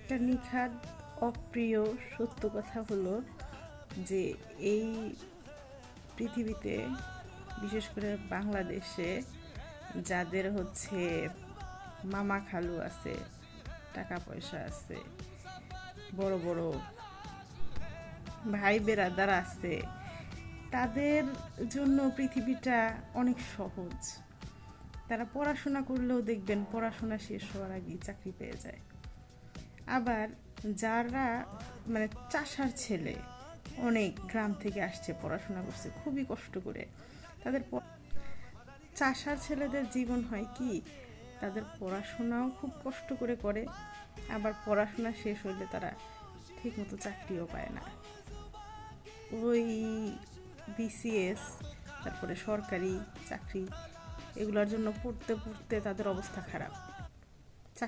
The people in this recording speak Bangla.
একটা নিখাদ অপ্রিয় সত্য কথা হলো যে এই পৃথিবীতে, বিশেষ করে বাংলাদেশে, যাদের হচ্ছে মামা খালু আছে, টাকা পয়সা আছে, বড় বড় ভাই বেরাদার আছে, তাদের জন্য পৃথিবীটা অনেক সহজ। তারা পড়াশোনা করলেও দেখবেন পড়াশোনা শেষ হওয়ার আগেই চাকরি পেয়ে যায়। আবার যারা মানে চাষার ছেলে, অনেক গ্রাম থেকে আসছে, পড়াশোনা করছে খুবই কষ্ট করে, তাদের চাষার ছেলেদের জীবন হয় কি, তাদের পড়াশোনাও খুব কষ্ট করে করে, আবার পড়াশোনা শেষ হইলে তারা ঠিকমতো চাকরিও পায় না। ওই বিসিএস, তারপরে সরকারি চাকরি, এগুলোর জন্য পড়তে পড়তে তাদের অবস্থা খারাপ।